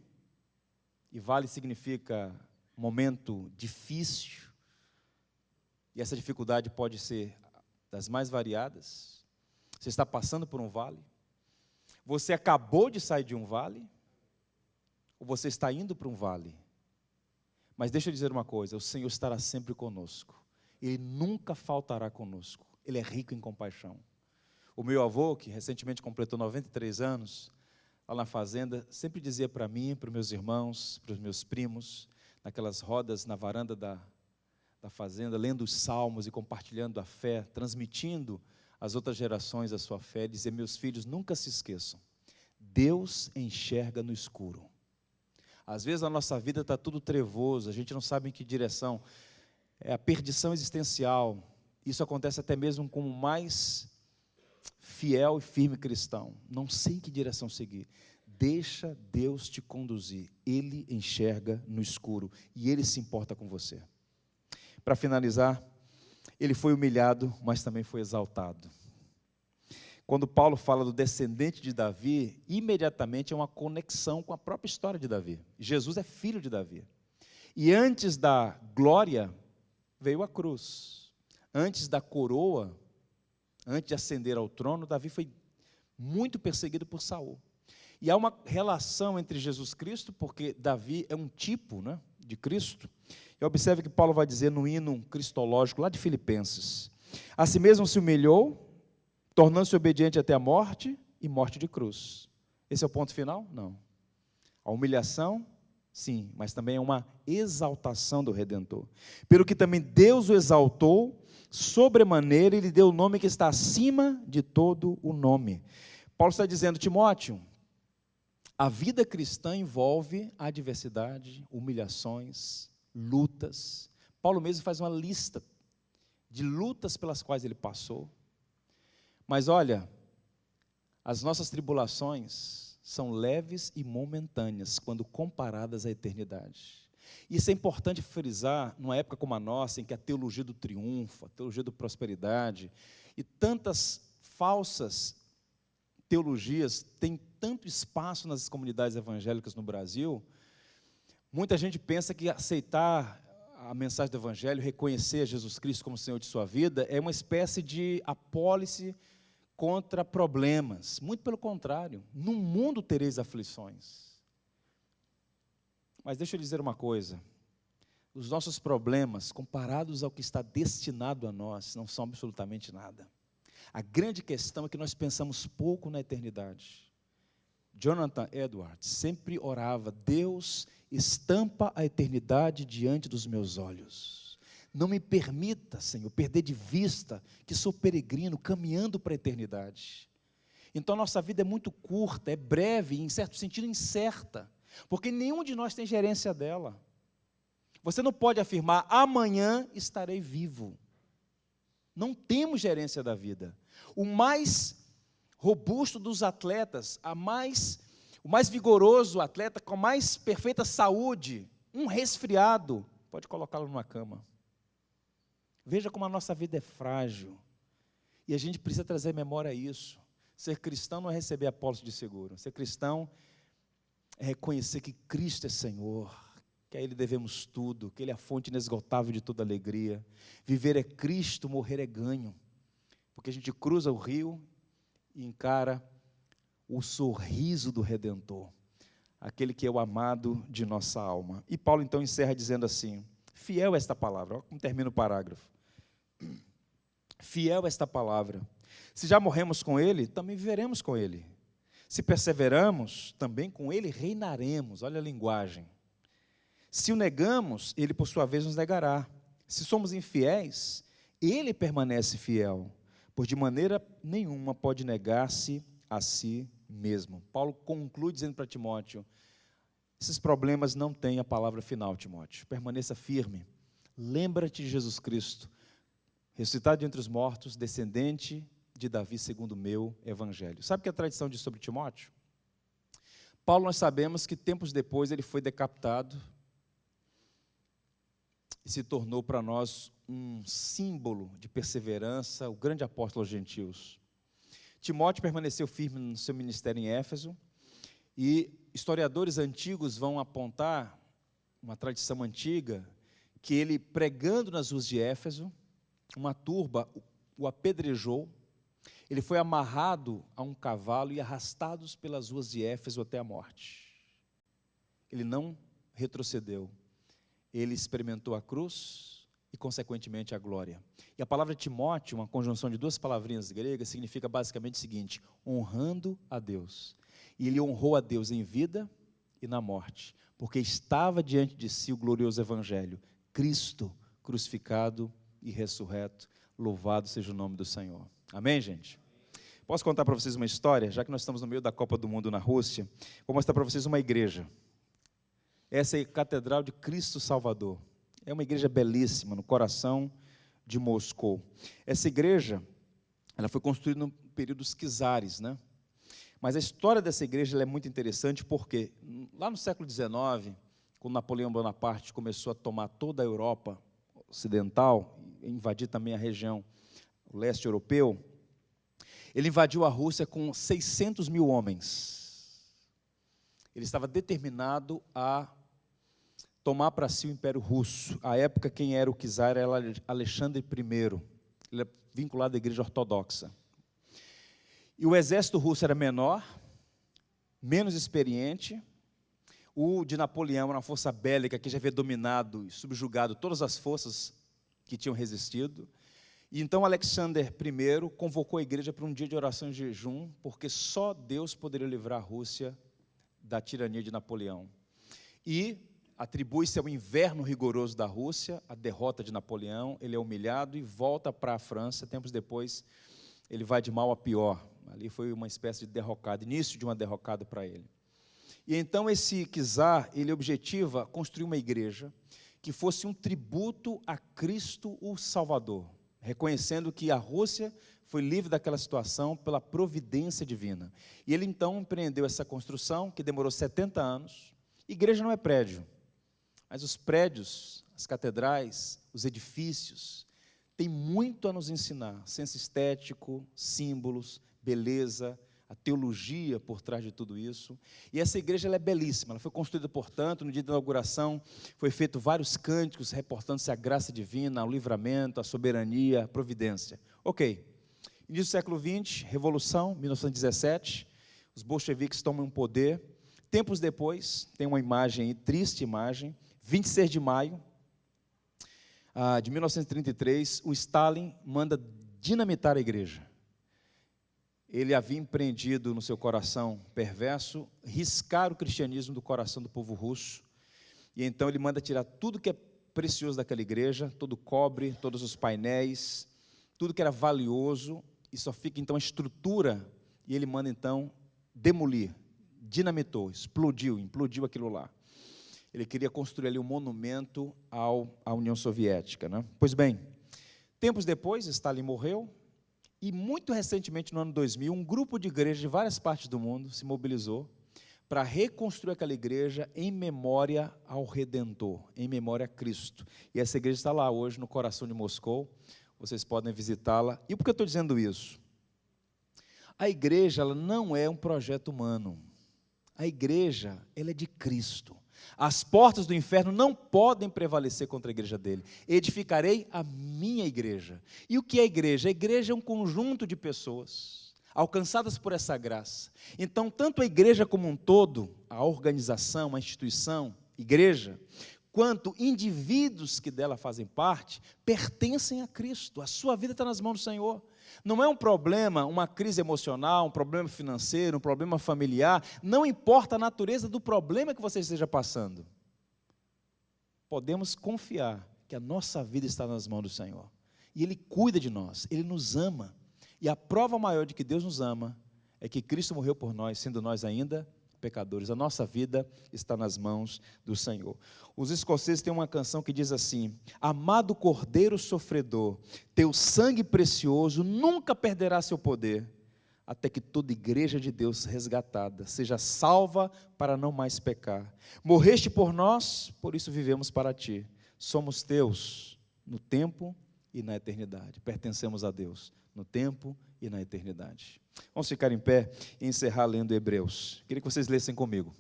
e vale significa momento difícil, e essa dificuldade pode ser das mais variadas. Você está passando por um vale, você acabou de sair de um vale, ou você está indo para um vale. Mas deixa eu dizer uma coisa, o Senhor estará sempre conosco, Ele nunca faltará conosco, Ele é rico em compaixão. O meu avô, que recentemente completou 93 anos, lá na fazenda, sempre dizia para mim, para os meus irmãos, para os meus primos, naquelas rodas na varanda da fazenda, lendo os salmos e compartilhando a fé, transmitindo às outras gerações a sua fé, dizia: meus filhos, nunca se esqueçam, Deus enxerga no escuro. Às vezes a nossa vida está tudo trevoso, a gente não sabe em que direção, é a perdição existencial. Isso acontece até mesmo com o mais fiel e firme cristão, não sei em que direção seguir. Deixa Deus te conduzir, Ele enxerga no escuro e Ele se importa com você. Para finalizar, ele foi humilhado, mas também foi exaltado. Quando Paulo fala do descendente de Davi, imediatamente é uma conexão com a própria história de Davi. Jesus é filho de Davi. E antes da glória, veio a cruz. Antes da coroa, antes de ascender ao trono, Davi foi muito perseguido por Saul. E há uma relação entre Jesus Cristo, porque Davi é um tipo, né, de Cristo. E observe que Paulo vai dizer no hino cristológico, lá de Filipenses: a si mesmo se humilhou, tornando-se obediente até a morte, e morte de cruz. Esse é o ponto final? Não. A humilhação, sim, mas também é uma exaltação do Redentor. Pelo que também Deus o exaltou, sobremaneira, e lhe deu o nome que está acima de todo o nome. Paulo está dizendo: Timóteo, a vida cristã envolve adversidade, humilhações, lutas. Paulo mesmo faz uma lista de lutas pelas quais ele passou. Mas olha, as nossas tribulações são leves e momentâneas quando comparadas à eternidade. Isso é importante frisar numa época como a nossa, em que a teologia do triunfo, a teologia da prosperidade e tantas falsas teologias têm tanto espaço nas comunidades evangélicas no Brasil. Muita gente pensa que aceitar a mensagem do Evangelho, reconhecer Jesus Cristo como Senhor de sua vida, é uma espécie de apólice contra problemas. Muito pelo contrário, no mundo tereis aflições. Mas deixa eu dizer uma coisa, os nossos problemas, comparados ao que está destinado a nós, não são absolutamente nada. A grande questão é que nós pensamos pouco na eternidade. Jonathan Edwards sempre orava: Deus, estampa a eternidade diante dos meus olhos. Não me permita, Senhor, perder de vista que sou peregrino, caminhando para a eternidade. Então, nossa vida é muito curta, é breve, e em certo sentido incerta, porque nenhum de nós tem gerência dela. Você não pode afirmar: amanhã estarei vivo. Não temos gerência da vida. O mais robusto dos atletas, o mais vigoroso atleta, com a mais perfeita saúde, um resfriado, pode colocá-lo numa cama. Veja como a nossa vida é frágil, e a gente precisa trazer memória a isso. Ser cristão não é receber apólice de seguro, ser cristão é reconhecer que Cristo é Senhor, que a Ele devemos tudo, que Ele é a fonte inesgotável de toda alegria. Viver é Cristo, morrer é ganho, porque a gente cruza o rio e encara o sorriso do Redentor, aquele que é o amado de nossa alma. E Paulo então encerra dizendo assim: fiel esta palavra, olha como termina o parágrafo. Fiel esta palavra, se já morremos com Ele, também viveremos com Ele. Se perseveramos, também com Ele reinaremos. Olha a linguagem. Se o negamos, Ele por sua vez nos negará. Se somos infiéis, Ele permanece fiel, pois de maneira nenhuma pode negar-se a si mesmo. Paulo conclui dizendo para Timóteo: esses problemas não têm a palavra final, Timóteo. Permaneça firme, lembra-te de Jesus Cristo, ressuscitado entre os mortos, descendente de Davi, segundo o meu evangelho. Sabe o que a tradição diz sobre Timóteo? Paulo, nós sabemos que tempos depois ele foi decapitado e se tornou para nós um símbolo de perseverança, o grande apóstolo aos gentios. Timóteo permaneceu firme no seu ministério em Éfeso, e historiadores antigos vão apontar uma tradição antiga, que ele, pregando nas ruas de Éfeso, uma turba o apedrejou, ele foi amarrado a um cavalo e arrastado pelas ruas de Éfeso até a morte. Ele não retrocedeu, ele experimentou a cruz e, consequentemente, a glória. E a palavra Timóteo, uma conjunção de duas palavrinhas gregas, significa basicamente o seguinte: honrando a Deus. E ele honrou a Deus em vida e na morte, porque estava diante de si o glorioso evangelho, Cristo crucificado e ressurreto. Louvado seja o nome do Senhor. Amém, gente? Posso contar para vocês uma história? Já que nós estamos no meio da Copa do Mundo na Rússia, vou mostrar para vocês uma igreja. Essa é a Catedral de Cristo Salvador. É uma igreja belíssima, no coração de Moscou. Essa igreja, ela foi construída no período dos czares, né? Mas a história dessa igreja ela é muito interessante porque, lá no século XIX, quando Napoleão Bonaparte começou a tomar toda a Europa ocidental, invadir também a região, o leste europeu, ele invadiu a Rússia com 600 mil homens. Ele estava determinado a tomar para si o Império Russo. À época, quem era o czar era Alexandre I. Ele é vinculado à Igreja Ortodoxa. E o exército russo era menor, menos experiente. O de Napoleão era uma força bélica que já havia dominado e subjugado todas as forças que tinham resistido. E então Alexander I convocou a igreja para um dia de oração e jejum, porque só Deus poderia livrar a Rússia da tirania de Napoleão. E atribui-se ao inverno rigoroso da Rússia, a derrota de Napoleão, ele é humilhado e volta para a França. Tempos depois, ele vai de mal a pior. Ali foi uma espécie de derrocada, início de uma derrocada para ele. E então esse czar, ele objetiva construir uma igreja que fosse um tributo a Cristo o Salvador, reconhecendo que a Rússia foi livre daquela situação pela providência divina. E ele então empreendeu essa construção, que demorou 70 anos. Igreja não é prédio, mas os prédios, as catedrais, os edifícios, têm muito a nos ensinar. Senso estético, símbolos, beleza, a teologia por trás de tudo isso. E essa igreja ela é belíssima, ela foi construída, portanto, no dia da inauguração, foi feito vários cânticos reportando-se a graça divina, ao livramento, a soberania, a providência. Ok, início do século XX, Revolução, 1917, os bolcheviques tomam o poder. Tempos depois, tem uma imagem aí, triste imagem, 26 de maio de 1933, o Stalin manda dinamitar a igreja. Ele havia empreendido no seu coração perverso riscar o cristianismo do coração do povo russo, e então ele manda tirar tudo que é precioso daquela igreja, todo o cobre, todos os painéis, tudo que era valioso, e só fica então a estrutura, e ele manda então demolir, dinamitou, implodiu aquilo lá. Ele queria construir ali um monumento à União Soviética, né? Pois bem, tempos depois, Stalin morreu, e muito recentemente, no ano 2000, um grupo de igrejas de várias partes do mundo se mobilizou para reconstruir aquela igreja em memória ao Redentor, em memória a Cristo. E essa igreja está lá hoje, no coração de Moscou, vocês podem visitá-la. E por que eu estou dizendo isso? A igreja ela não é um projeto humano, a igreja ela é de Cristo. As portas do inferno não podem prevalecer contra a igreja dele. Edificarei a minha igreja. E o que é a igreja? A igreja é um conjunto de pessoas alcançadas por essa graça. Então, tanto a igreja como um todo, a organização, a instituição, igreja, quanto indivíduos que dela fazem parte, pertencem a Cristo. A sua vida está nas mãos do Senhor. Não é um problema, uma crise emocional, um problema financeiro, um problema familiar, não importa a natureza do problema que você esteja passando. Podemos confiar que a nossa vida está nas mãos do Senhor. E Ele cuida de nós, Ele nos ama. E a prova maior de que Deus nos ama é que Cristo morreu por nós, sendo nós ainda pecadores. A nossa vida está nas mãos do Senhor. Os escoceses têm uma canção que diz assim: amado Cordeiro sofredor, teu sangue precioso nunca perderá seu poder, até que toda igreja de Deus resgatada seja salva para não mais pecar. Morreste por nós, por isso vivemos para ti. Somos teus no tempo e na eternidade. Pertencemos a Deus no tempo e na eternidade. Vamos ficar em pé e encerrar lendo Hebreus. Queria que vocês lessem comigo.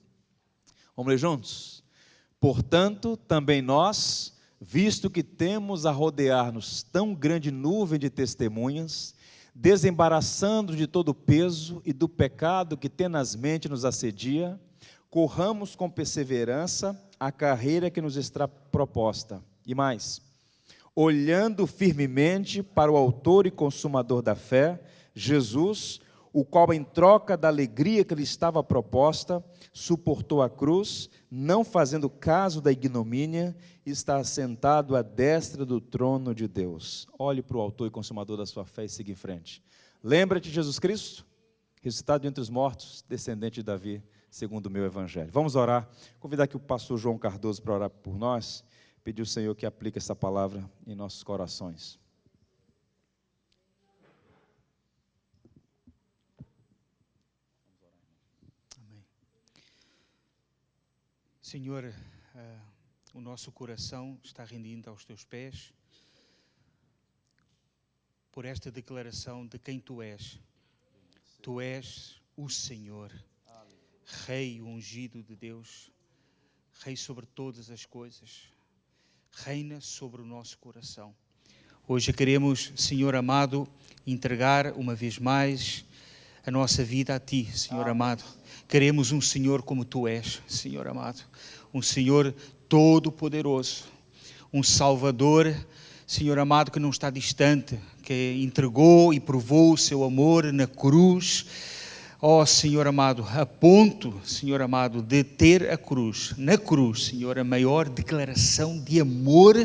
Vamos ler juntos? Portanto, também nós, visto que temos a rodear-nos tão grande nuvem de testemunhas, desembaraçando de todo o peso e do pecado que tenazmente nos assedia, corramos com perseverança a carreira que nos está proposta. E mais, olhando firmemente para o autor e consumador da fé, Jesus, o qual em troca da alegria que lhe estava proposta, suportou a cruz, não fazendo caso da ignomínia, e está assentado à destra do trono de Deus. Olhe para o autor e consumador da sua fé e siga em frente. Lembra-te de Jesus Cristo, ressuscitado entre os mortos, descendente de Davi, segundo o meu evangelho. Vamos orar. Convidar aqui o pastor João Cardoso para orar por nós. Pedir ao Senhor que aplique essa palavra em nossos corações. Amém. Senhor, o nosso coração está rendido aos teus pés por esta declaração de quem tu és. Tu és o Senhor, Rei ungido de Deus, Rei sobre todas as coisas. Reina sobre o nosso coração. Hoje queremos, Senhor amado, entregar uma vez mais a nossa vida a Ti, Senhor amado. Queremos um Senhor como Tu és, Senhor amado. Um Senhor todo-poderoso. Um Salvador, Senhor amado, que não está distante, que entregou e provou o Seu amor na cruz. Ó Senhor amado, a ponto, Senhor amado, de ter a cruz, na cruz, Senhor, a maior declaração de amor,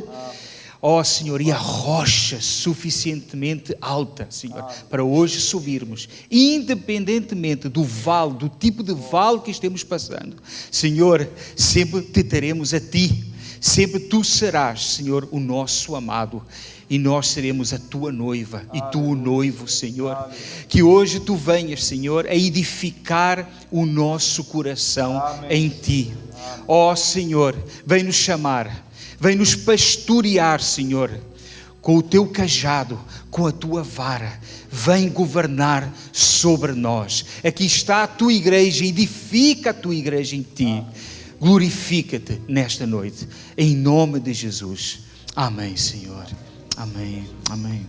ó Senhor, e a rocha suficientemente alta, Senhor, para hoje subirmos, independentemente do vale, do tipo de vale que estemos passando. Senhor, sempre te teremos a Ti, sempre Tu serás, Senhor, o nosso amado. E nós seremos a Tua noiva e Tu o noivo, Senhor. Que hoje Tu venhas, Senhor, a edificar o nosso coração em Ti. Ó Senhor, vem nos chamar, vem nos pastorear, Senhor, com o Teu cajado, com a Tua vara. Vem governar sobre nós. Aqui está a Tua igreja, edifica a Tua igreja em Ti. Glorifica-te nesta noite, em nome de Jesus. Amém, Senhor. Amém, amém.